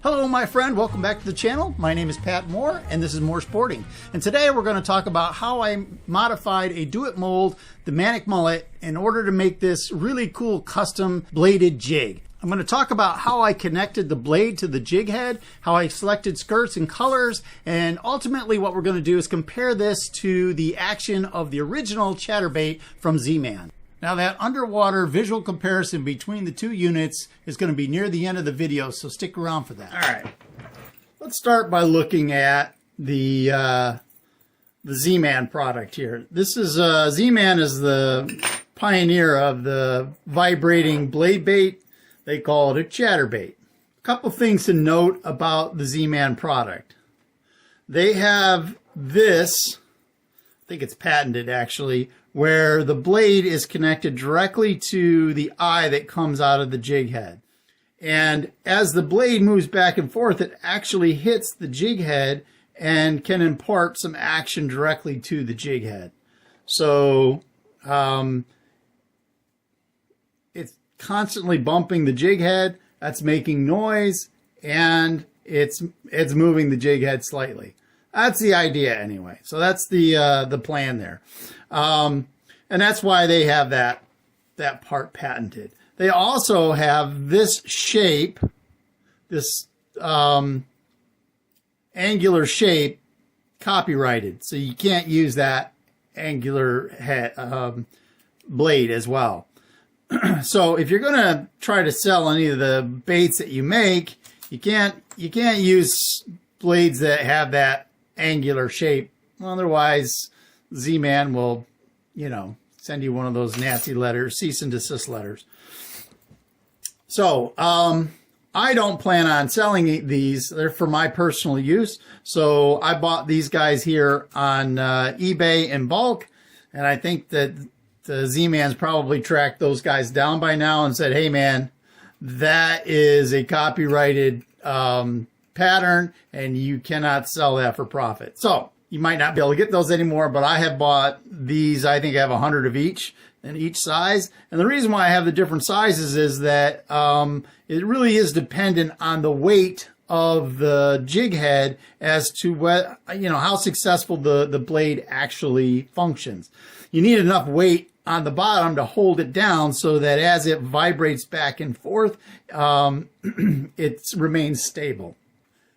Hello my friend, welcome back to the channel. My name is Pat Moore and this is More Sporting. And today we're going to talk about how I modified a do-it mold, the Manic Mullet, in order to make this really cool custom bladed jig. I'm going to talk about how I connected the blade to the jig head, how I selected skirts and colors, and ultimately what we're going to do is compare this to the action of the original chatterbait from Z-Man. Now that underwater visual comparison between the two units is going to be near the end of the video, so stick around for that. All right, let's start by looking at the Z-Man product here. This is Z-Man is the pioneer of the vibrating blade bait. They call it a chatterbait. A couple things to note about the Z-Man product. They have this, I think it's patented actually, where the blade is connected directly to the eye that comes out of the jig head. And as the blade moves back and forth, it actually hits the jig head and can impart some action directly to the jig head. So it's constantly bumping the jig head, that's making noise, and it's moving the jig head slightly. That's the idea anyway. So that's the plan there. And that's why they have that part patented. They also have this shape, this angular shape, copyrighted. So you can't use that angular head, blade as well. So if you're going to try to sell any of the baits that you make, you can't use blades that have that angular shape. Otherwise, Z-Man will, send you one of those nasty letters, cease and desist letters. So I don't plan on selling these. They're for my personal use. So I bought these guys here on eBay in bulk. And I think that the Z-Man's probably tracked those guys down by now and said, hey man, that is a copyrighted pattern and you cannot sell that for profit. So you might not be able to get those anymore, but I have bought these. I think I have 100 of each in each size. And the reason why I have the different sizes is that it really is dependent on the weight of the jig head as to what, how successful the blade actually functions. You need enough weight on the bottom to hold it down so that as it vibrates back and forth, it remains stable.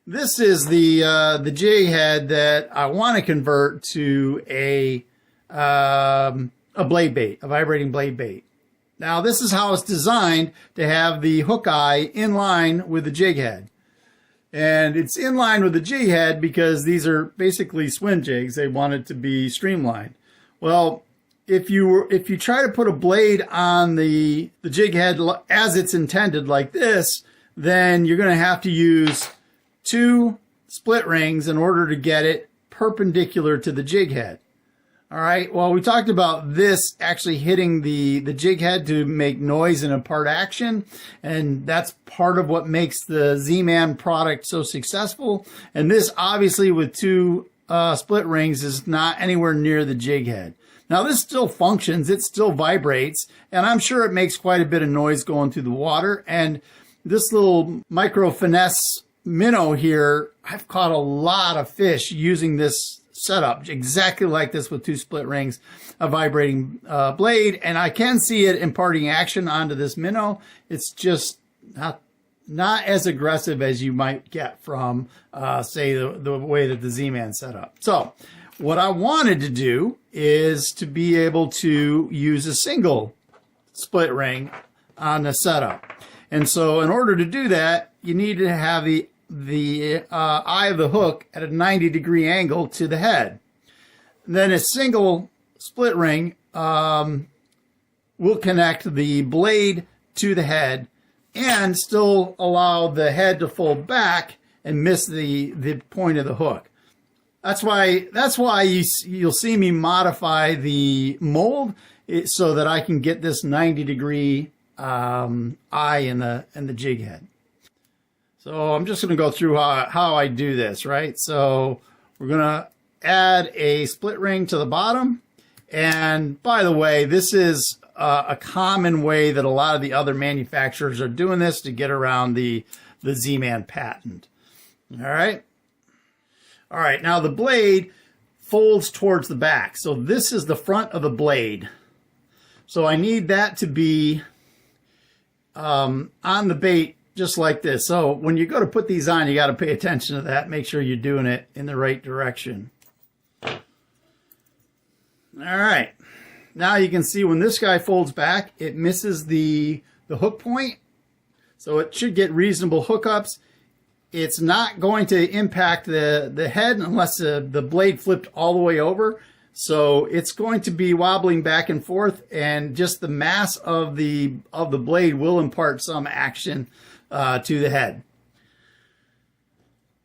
This is the jig head that I want to convert to a blade bait, a vibrating blade bait. Now this is how it's designed to have the hook eye in line with the jig head. And it's in line with the jig head because these are basically swim jigs. They want it to be streamlined. Well, if you try to put a blade on the jig head as it's intended like this, then you're going to have to use 2 split rings in order to get it perpendicular to the jig head. All right. Well, we talked about this actually hitting the jig head to make noise and impart action. And that's part of what makes the Z-Man product so successful. And this obviously with 2 split rings is not anywhere near the jig head. Now this still functions, it still vibrates, and I'm sure it makes quite a bit of noise going through the water. And this little micro finesse minnow here, I've caught a lot of fish using this setup, exactly like this with 2 split rings, a vibrating blade, and I can see it imparting action onto this minnow. It's just not as aggressive as you might get from, say, the way that the Z-Man set up. So what I wanted to do is to be able to use a single split ring on the setup. And so in order to do that, you need to have the eye of the hook at a 90-degree angle to the head. And then a single split ring will connect the blade to the head and still allow the head to fold back and miss the point of the hook. That's why you'll see me modify the mold so that I can get this 90-degree eye in the jig head. So I'm just going to go through how I do this, right? So we're going to add a split ring to the bottom. And by the way, this is a common way that a lot of the other manufacturers are doing this to get around the the Z-Man patent. All right. All right. Now the blade folds towards the back. So this is the front of the blade. So I need that to be on the bait just like this. So when you go to put these on, you got to pay attention to that. Make sure you're doing it in the right direction. All right. Now you can see when this guy folds back, it misses the hook point. So it should get reasonable hookups. It's not going to impact the head unless the blade flipped all the way over. So it's going to be wobbling back and forth, and just the mass of the blade will impart some action to the head.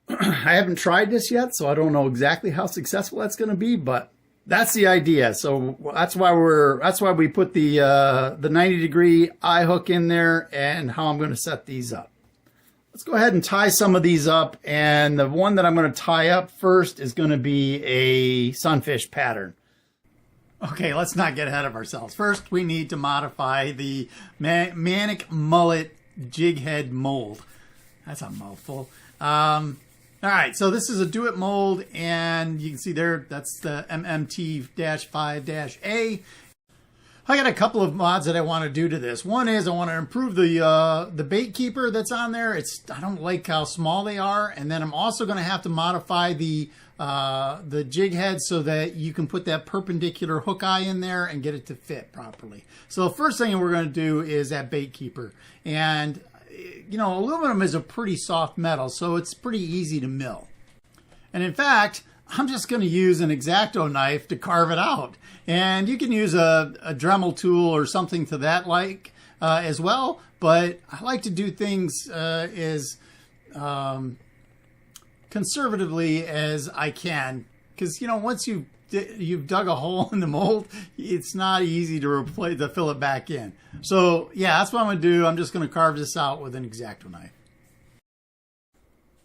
I haven't tried this yet, so I don't know exactly how successful that's going to be, but that's the idea. So that's why we put the 90-degree eye hook in there, and how I'm going to set these up. Let's go ahead and tie some of these up, and the one that I'm going to tie up first is going to be a sunfish pattern. Okay, let's not get ahead of ourselves. First, we need to modify the Manic Mullet jig head mold. That's a mouthful. All right, so this is a do-it mold, and you can see there, that's the MMT-5-A. I got a couple of mods that I want to do to this. One is I want to improve the bait keeper that's on there. I don't like how small they are, and then I'm also going to have to modify the jig head so that you can put that perpendicular hook eye in there and get it to fit properly. So the first thing we're going to do is that bait keeper, and you know, aluminum is a pretty soft metal, so it's pretty easy to mill. And in fact, I'm just going to use an X-Acto knife to carve it out. And you can use a Dremel tool or something to that like as well. But I like to do things as conservatively as I can. Because, you know, once you've dug a hole in the mold, it's not easy to fill it back in. So, yeah, that's what I'm going to do. I'm just going to carve this out with an X-Acto knife.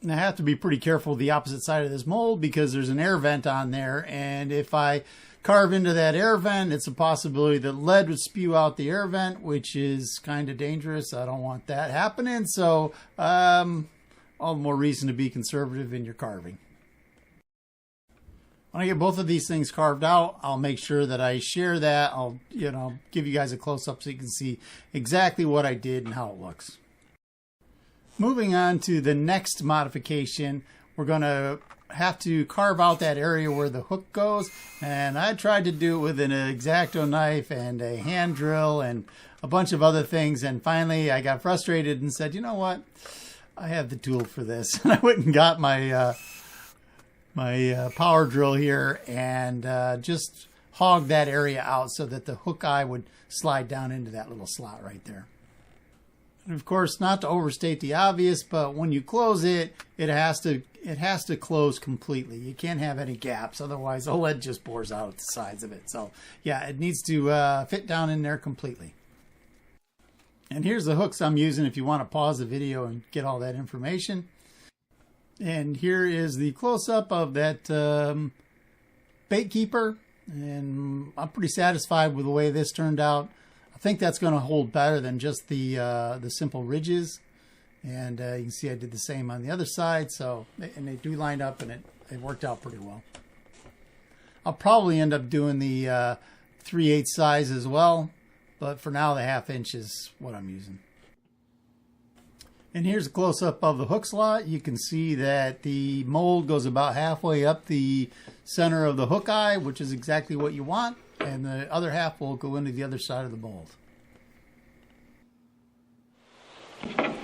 And I have to be pretty careful with the opposite side of this mold because there's an air vent on there, and if I carve into that air vent, it's a possibility that lead would spew out the air vent, which is kind of dangerous. I don't want that happening, so all the more reason to be conservative in your carving. When I get both of these things carved out, I'll make sure that I share that. I'll give you guys a close-up so you can see exactly what I did and how it looks. Moving on to the next modification, we're going to have to carve out that area where the hook goes. And I tried to do it with an X-Acto knife and a hand drill and a bunch of other things. And finally, I got frustrated and said, you know what? I have the tool for this. And I went and got my power drill here and just hogged that area out so that the hook eye would slide down into that little slot right there. And of course, not to overstate the obvious, but when you close it, it has to close completely. You can't have any gaps, otherwise the lead just pours out at the sides of it. So yeah, it needs to fit down in there completely. And here's the hooks I'm using if you want to pause the video and get all that information. And here is the close-up of that bait keeper, and I'm pretty satisfied with the way this turned out. I think that's going to hold better than just the simple ridges. And you can see I did the same on the other side. So, and they do line up, and it worked out pretty well. I'll probably end up doing the 3/8 size as well. But for now, the 1/2 inch is what I'm using. And here's a close-up of the hook slot. You can see that the mold goes about halfway up the center of the hook eye, which is exactly what you want. And the other half will go into the other side of the mold. All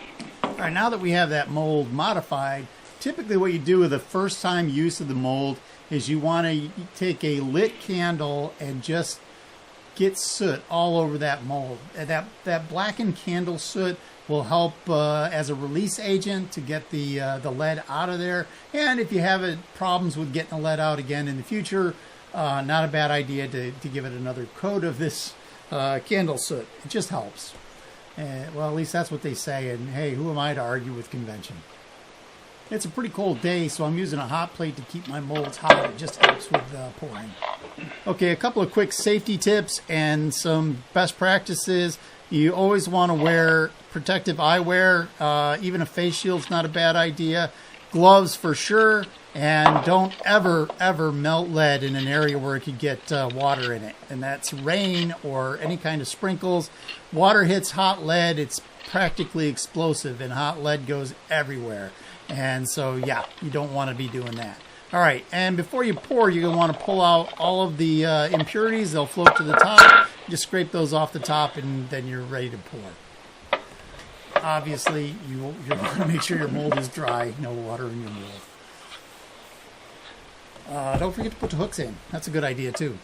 right, now that we have that mold modified, typically what you do with the first time use of the mold is you want to take a lit candle and just get soot all over that mold. That blackened candle soot will help as a release agent to get the lead out of there. And if you have problems with getting the lead out again in the future, not a bad idea to give it another coat of this candle soot. It just helps. Well, at least that's what they say. And hey, who am I to argue with convention? It's a pretty cold day, so I'm using a hot plate to keep my molds hot. It just helps with pouring. Okay, a couple of quick safety tips and some best practices. You always want to wear protective eyewear. Even a face shield's not a bad idea. Gloves for sure. And don't ever melt lead in an area where it could get water in it. And that's rain or any kind of sprinkles. Water hits hot lead, it's practically explosive, and hot lead goes everywhere. And so, yeah, you don't want to be doing that. All right, and before you pour, you're going to want to pull out all of the impurities. They'll float to the top. Just scrape those off the top, and then you're ready to pour. Obviously, you want to make sure your mold is dry. No water in your mold. Don't forget to put the hooks in. That's a good idea too.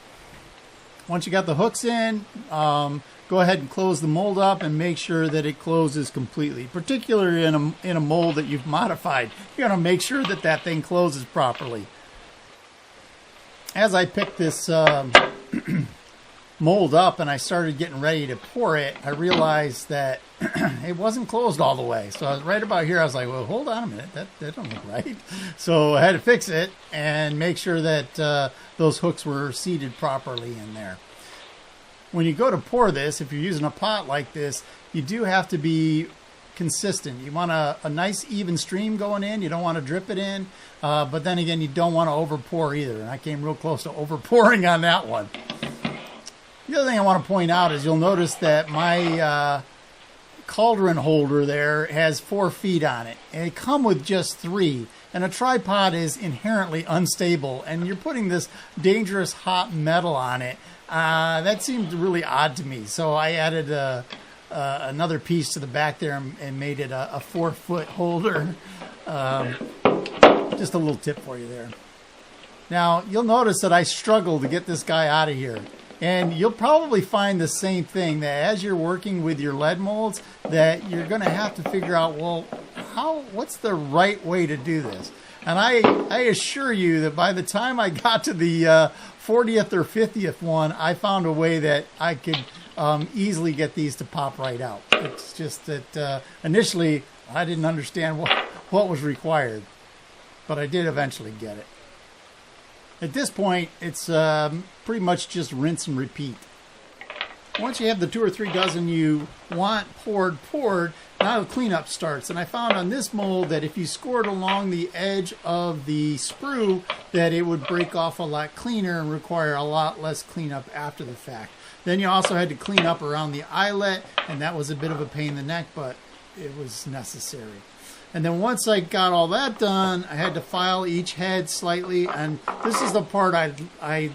Once you got the hooks in, go ahead and close the mold up and make sure that it closes completely. Particularly in a mold that you've modified, you're going to make sure that that thing closes properly. As I picked this mold up and I started getting ready to pour it, I realized that it wasn't closed all the way. So I was right about here. I was like, well, hold on a minute. That don't look right. So I had to fix it and make sure that those hooks were seated properly in there. When you go to pour this, if you're using a pot like this, you do have to be consistent. You want a nice even stream going in. You don't want to drip it in. But then again, you don't want to over pour either. And I came real close to over pouring on that one. The other thing I want to point out is you'll notice that my cauldron holder there has 4 feet on it, and it come with just 3. And a tripod is inherently unstable, and you're putting this dangerous hot metal on it. That seemed really odd to me, so I added another piece to the back there and made it a 4-foot holder. Just a little tip for you there. Now you'll notice that I struggled to get this guy out of here. And you'll probably find the same thing, that as you're working with your lead molds, that you're going to have to figure out, well, what's the right way to do this? And I assure you that by the time I got to the 40th or 50th one, I found a way that I could easily get these to pop right out. It's just that initially I didn't understand what was required, but I did eventually get it. At this point, it's pretty much just rinse and repeat. Once you have the 2 or 3 dozen you want poured, now the cleanup starts. And I found on this mold that if you scored along the edge of the sprue, that it would break off a lot cleaner and require a lot less cleanup after the fact. Then you also had to clean up around the eyelet, and that was a bit of a pain in the neck, but it was necessary. And then once I got all that done, I had to file each head slightly. And this is the part I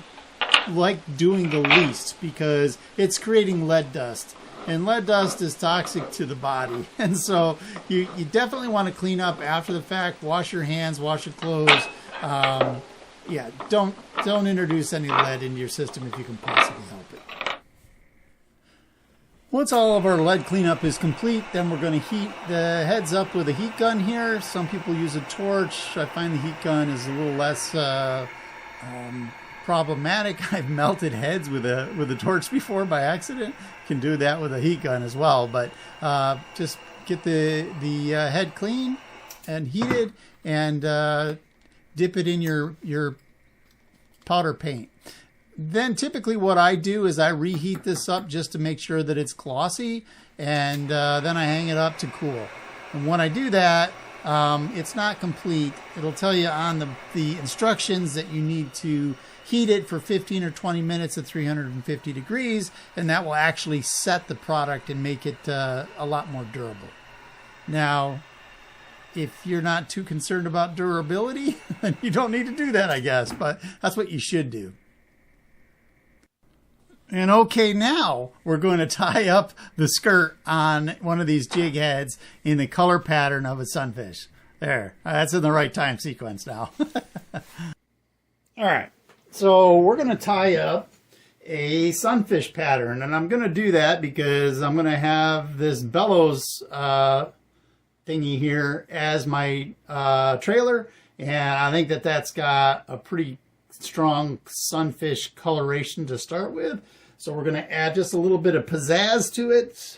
like doing the least, because it's creating lead dust. And lead dust is toxic to the body. And so you definitely want to clean up after the fact. Wash your hands, wash your clothes. Yeah, don't introduce any lead into your system if you can possibly help it. Once all of our lead cleanup is complete, then we're going to heat the heads up with a heat gun here. Some people use a torch. I find the heat gun is a little less problematic. I've melted heads with a torch before by accident. Can do that with a heat gun as well. But just get the head clean and heated, and dip it in your powder paint. Then typically what I do is I reheat this up just to make sure that it's glossy, and then I hang it up to cool. And when I do that, it's not complete. It'll tell you on the instructions that you need to heat it for 15 or 20 minutes at 350 degrees, and that will actually set the product and make it a lot more durable. Now, if you're not too concerned about durability, then you don't need to do that, I guess, but that's what you should do. And okay, now we're going to tie up the skirt on one of these jig heads in the color pattern of a sunfish. There, that's in the right time sequence now. All right, so we're going to tie up a sunfish pattern, and I'm going to do that because I'm going to have this bellows thingy here as my trailer, and I think that that's got a pretty strong sunfish coloration to start with. So we're going to add just a little bit of pizzazz to it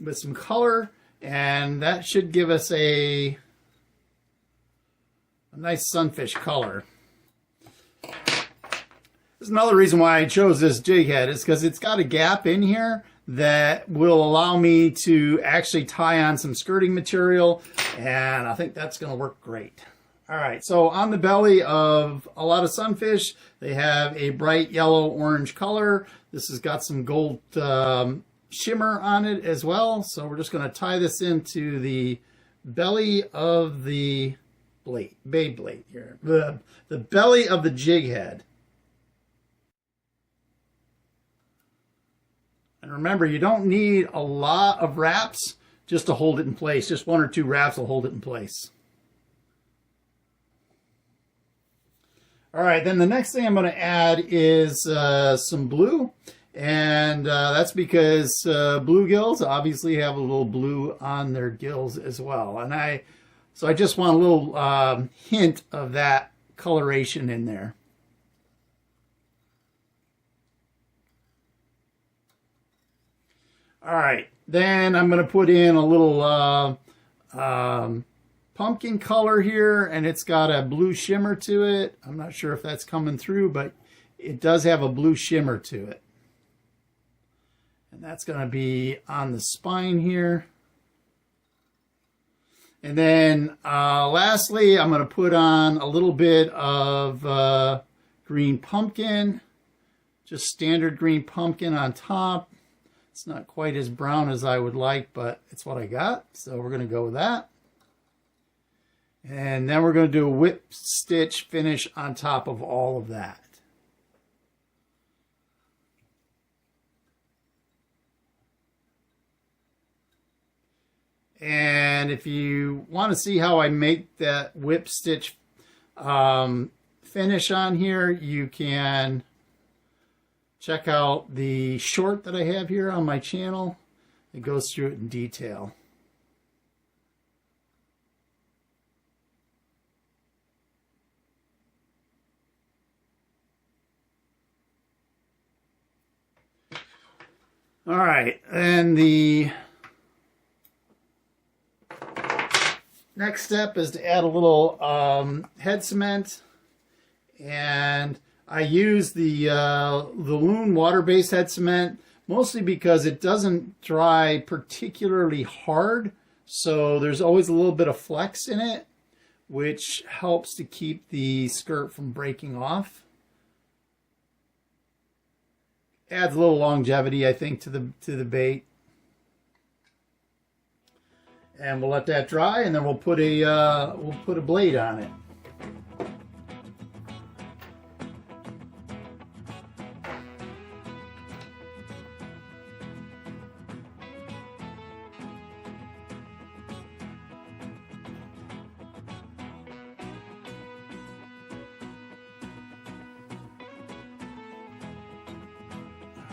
with some color, and that should give us a nice sunfish color. There's another reason why I chose this jig head is because it's got a gap in here that will allow me to actually tie on some skirting material, and I think that's going to work great. All right, so on the belly of a lot of sunfish, they have a bright yellow-orange color. This has got some gold shimmer on it as well. So we're just going to tie this into the belly of the bait blade here. The belly of the jig head. And remember, you don't need a lot of wraps just to hold it in place. Just 1 or 2 wraps will hold it in place. All right, then the next thing I'm going to add is some blue. And that's because bluegills obviously have a little blue on their gills as well. And so I just want a little hint of that coloration in there. All right, then I'm going to put in a little pumpkin color here, and it's got a blue shimmer to it. I'm not sure if that's coming through, but it does have a blue shimmer to it. And that's going to be on the spine here. And then lastly, I'm going to put on a little bit of green pumpkin, just standard green pumpkin on top. It's not quite as brown as I would like, but it's what I got. So we're going to go with that. And then we're going to do a whip stitch finish on top of all of that. And if you want to see how I make that whip stitch finish on here, you can check out the short that I have here on my channel. It goes through it in detail. All right, and the next step is to add a little head cement, and I use the Loon water-based head cement mostly because it doesn't dry particularly hard, so there's always a little bit of flex in it, which helps to keep the skirt from breaking off. Adds a little longevity, I think, to the bait. And we'll let that dry, and then we'll put a blade on it.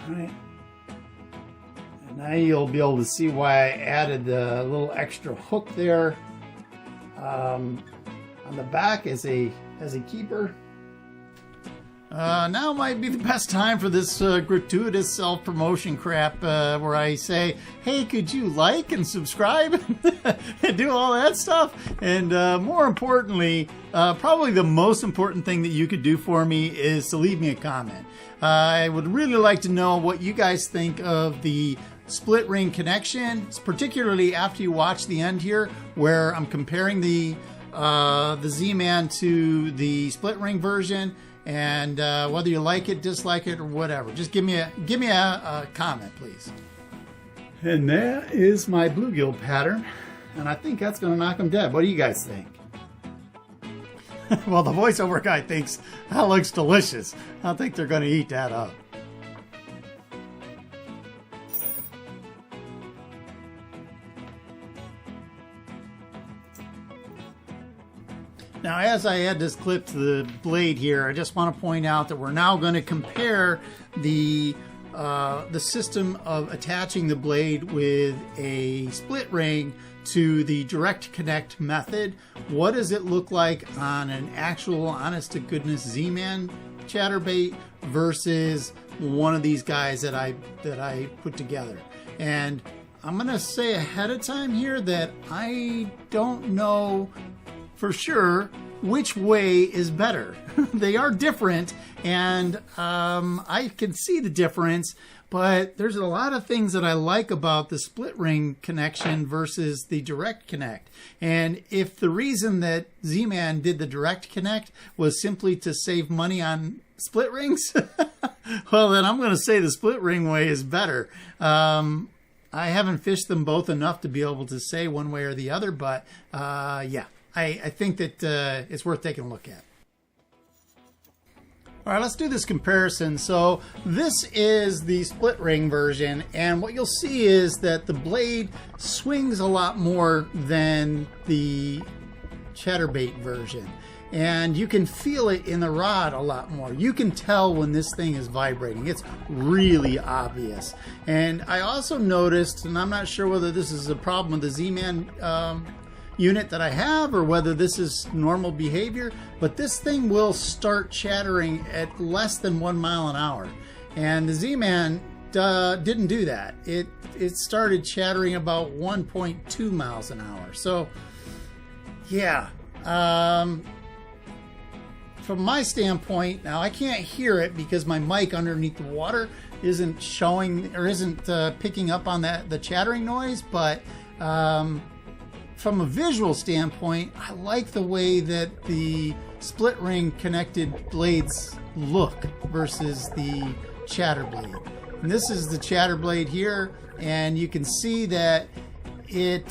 All right. And now you'll be able to see why I added the little extra hook there on the back as a keeper. Now might be the best time for this gratuitous self-promotion crap where I say, hey, could you like and subscribe and do all that stuff? And more importantly, probably the most important thing that you could do for me is to leave me a comment. I would really like to know what you guys think of the split ring connection, particularly after you watch the end here where I'm comparing the Z-Man to the split ring version. And whether you like it, dislike it, or whatever, just give me a comment, please. And that is my bluegill pattern, and I think that's going to knock them dead. What do you guys think? Well, the voiceover guy thinks that looks delicious. I think they're going to eat that up. Now, as I add this clip to the blade here, I just want to point out that we're now going to compare the system of attaching the blade with a split ring to the direct connect method. What does it look like on an actual honest-to-goodness Z-Man chatterbait versus one of these guys that I put together? And I'm going to say ahead of time here that I don't know for sure which way is better. They are different, and I can see the difference, But there's a lot of things that I like about the split ring connection versus the direct connect. And if the reason that Z-Man did the direct connect was simply to save money on split rings, well, then I'm going to say the split ring way is better. I haven't fished them both enough to be able to say one way or the other, but yeah, I think that it's worth taking a look at. All right, let's do this comparison. So this is the split ring version, and what you'll see is that the blade swings a lot more than the chatterbait version. And you can feel it in the rod a lot more. You can tell when this thing is vibrating. It's really obvious. And I also noticed, and I'm not sure whether this is a problem with the Z-Man unit that I have or whether this is normal behavior, but this thing will start chattering at less than 1 mile an hour. And the Z-Man didn't do that. It started chattering about 1.2 miles an hour. So yeah, from my standpoint, now I can't hear it because my mic underneath the water isn't showing or isn't picking up on the chattering noise, but from a visual standpoint, I like the way that the split ring connected blades look versus the chatter blade. And this is the chatter blade here, and you can see that it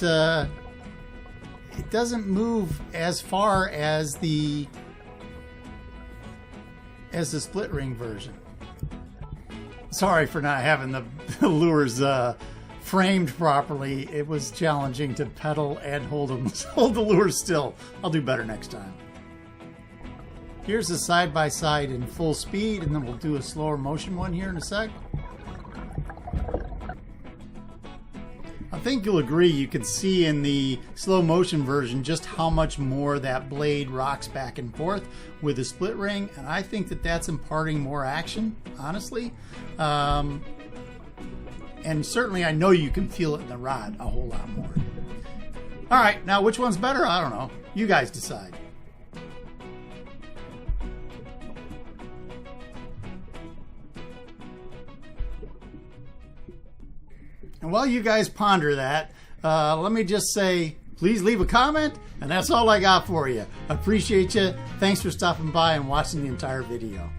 doesn't move as far as the split ring version. Sorry for not having the lures framed properly. It was challenging to pedal and hold the lures still. I'll do better next time. Here's the side-by-side in full speed, and then we'll do a slower motion one here in a sec. I think you'll agree, you can see in the slow motion version just how much more that blade rocks back and forth with the split ring, and I think that that's imparting more action, honestly. And certainly I know you can feel it in the rod a whole lot more. All right, now which one's better? I don't know. You guys decide. And while you guys ponder that, let me just say, please leave a comment, and that's all I got for you. I appreciate you. Thanks for stopping by and watching the entire video.